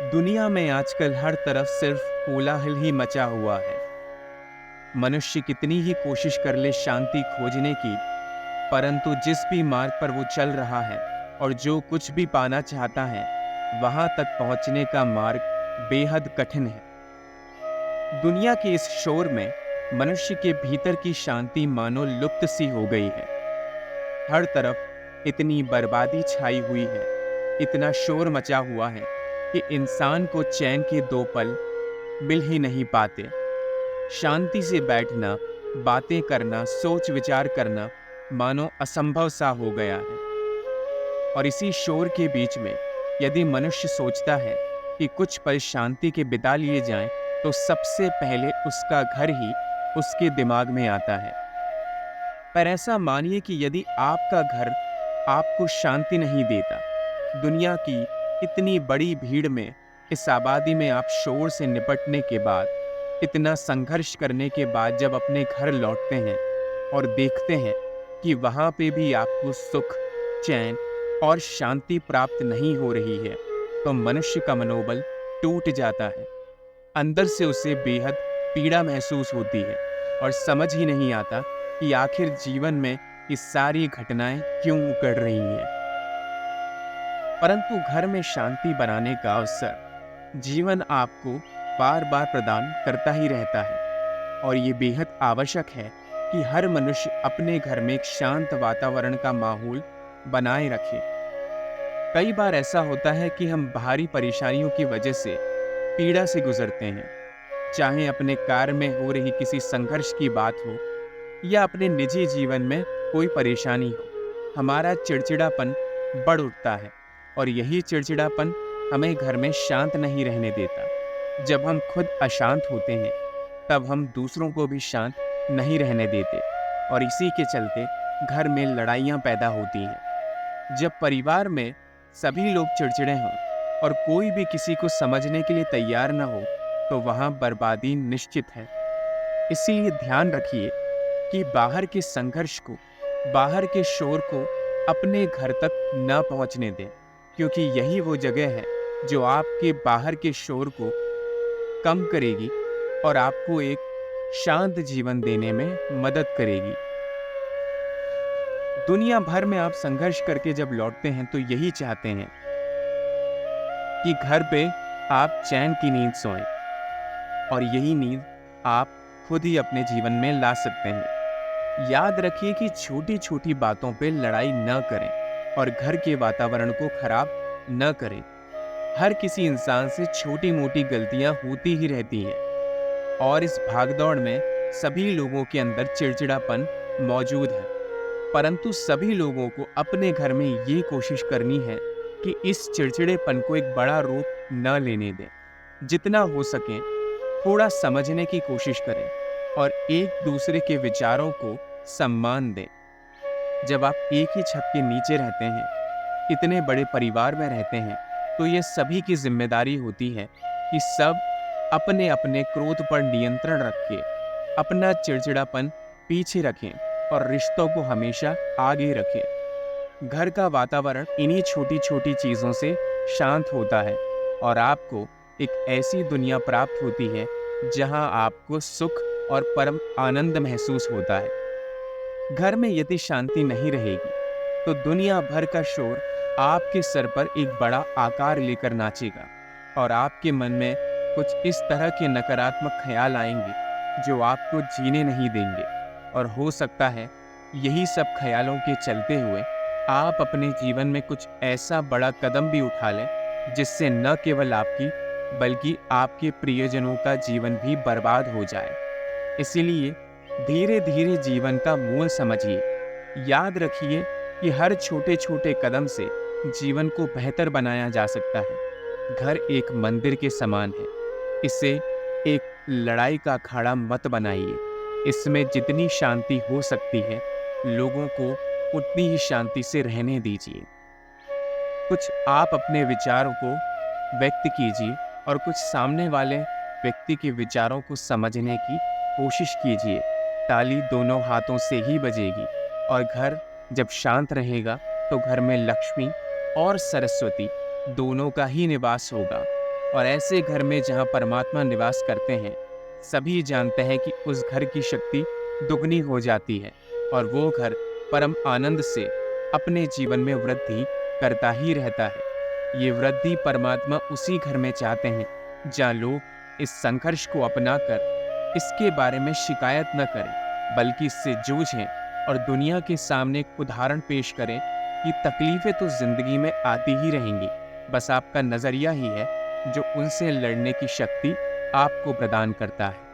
दुनिया में आजकल हर तरफ सिर्फ कोलाहल ही मचा हुआ है। मनुष्य कितनी ही कोशिश कर ले शांति खोजने की, परंतु जिस भी मार्ग पर वो चल रहा है और जो कुछ भी पाना चाहता है, वहां तक पहुंचने का मार्ग बेहद कठिन है। दुनिया के इस शोर में मनुष्य के भीतर की शांति मानो लुप्त सी हो गई है। हर तरफ इतनी बर्बादी छाई हुई है, इतना शोर मचा हुआ है कि इंसान को चैन के दो पल मिल ही नहीं पाते। शांति से बैठना, बातें करना, सोच विचार करना मानो असंभव सा हो गया है। और इसी शोर के बीच में यदि मनुष्य सोचता है कि कुछ पल शांति के बिता लिए जाएं, तो सबसे पहले उसका घर ही उसके दिमाग में आता है। पर ऐसा मानिए कि यदि आपका घर आपको शांति नहीं देता, दुनिया की इतनी बड़ी भीड़ में, इस आबादी में आप शोर से निपटने के बाद, इतना संघर्ष करने के बाद जब अपने घर लौटते हैं और देखते हैं कि वहाँ पे भी आपको सुख, चैन और शांति प्राप्त नहीं हो रही है, तो मनुष्य का मनोबल टूट जाता है। अंदर से उसे बेहद पीड़ा महसूस होती है और समझ ही नहीं आता कि आखिर जीवन में ये सारी घटनाएं क्यों उकड़ रही हैं। परंतु घर में शांति बनाने का अवसर जीवन आपको बार बार प्रदान करता ही रहता है, और ये बेहद आवश्यक है कि हर मनुष्य अपने घर में एक शांत वातावरण का माहौल बनाए रखे। कई बार ऐसा होता है कि हम बाहरी परेशानियों की वजह से पीड़ा से गुजरते हैं, चाहे अपने कार्य में हो रही किसी संघर्ष की बात हो या अपने निजी जीवन में कोई परेशानी हो। हमारा चिड़चिड़ापन बढ़ उठता है और यही चिड़चिड़ापन हमें घर में शांत नहीं रहने देता। जब हम खुद अशांत होते हैं, तब हम दूसरों को भी शांत नहीं रहने देते, और इसी के चलते घर में लड़ाइयाँ पैदा होती हैं। जब परिवार में सभी लोग चिड़चिड़े हों और कोई भी किसी को समझने के लिए तैयार न हो, तो वहाँ बर्बादी निश्चित है। इसीलिए ध्यान रखिए कि बाहर के संघर्ष को, बाहर के शोर को अपने घर तक न पहुंचने दें, क्योंकि यही वो जगह है जो आपके बाहर के शोर को कम करेगी और आपको एक शांत जीवन देने में मदद करेगी। दुनिया भर में आप संघर्ष करके जब लौटते हैं तो यही चाहते हैं कि घर पे आप चैन की नींद सोएं, और यही नींद आप खुद ही अपने जीवन में ला सकते हैं। याद रखिए कि छोटी छोटी बातों पे लड़ाई न करें और घर के वातावरण को खराब न करें। हर किसी इंसान से छोटी मोटी गलतियां होती ही रहती हैं, और इस भागदौड़ में सभी लोगों के अंदर चिड़चिड़ापन मौजूद है। परंतु सभी लोगों को अपने घर में ये कोशिश करनी है कि इस चिड़चिड़ेपन को एक बड़ा रूप न लेने दें। जितना हो सके थोड़ा समझने की कोशिश करें और एक दूसरे के विचारों को सम्मान दें। जब आप एक ही छत के नीचे रहते हैं, इतने बड़े परिवार में रहते हैं, तो ये सभी की जिम्मेदारी होती है कि सब अपने अपने क्रोध पर नियंत्रण रख के अपना चिड़चिड़ापन पीछे रखें और रिश्तों को हमेशा आगे रखें। घर का वातावरण इन्हीं छोटी छोटी चीज़ों से शांत होता है, और आपको एक ऐसी दुनिया प्राप्त होती है जहां आपको सुख और परम आनंद महसूस होता है। घर में यदि शांति नहीं रहेगी, तो दुनिया भर का शोर आपके सर पर एक बड़ा आकार लेकर नाचेगा, और आपके मन में कुछ इस तरह के नकारात्मक ख्याल आएंगे जो आपको जीने नहीं देंगे। और हो सकता है यही सब ख्यालों के चलते हुए आप अपने जीवन में कुछ ऐसा बड़ा कदम भी उठा लें जिससे न केवल आपकी बल्कि आपके प्रियजनों का जीवन भी बर्बाद हो जाए। इसीलिए धीरे धीरे जीवन का मूल समझिए। याद रखिए कि हर छोटे छोटे कदम से जीवन को बेहतर बनाया जा सकता है। घर एक मंदिर के समान है, इसे एक लड़ाई का अखाड़ा मत बनाइए। इसमें जितनी शांति हो सकती है, लोगों को उतनी ही शांति से रहने दीजिए। कुछ आप अपने विचारों को व्यक्त कीजिए और कुछ सामने वाले व्यक्ति के विचारों को समझने की कोशिश कीजिए। ताली दोनों हाथों से ही बजेगी, और घर जब शांत रहेगा तो घर में लक्ष्मी और सरस्वती दोनों का ही निवास होगा। और ऐसे घर में जहाँ परमात्मा निवास करते हैं, सभी जानते हैं कि उस घर की शक्ति दुगनी हो जाती है और वो घर परम आनंद से अपने जीवन में वृद्धि करता ही रहता है। ये वृद्धि परमात्मा उसी घर में चाहते हैं जहाँ लोग इस संघर्ष को अपनाकर इसके बारे में शिकायत न करें, बल्कि इससे जूझें और दुनिया के सामने एक उदाहरण पेश करें कि तकलीफें तो जिंदगी में आती ही रहेंगी, बस आपका नजरिया ही है जो उनसे लड़ने की शक्ति आपको प्रदान करता है।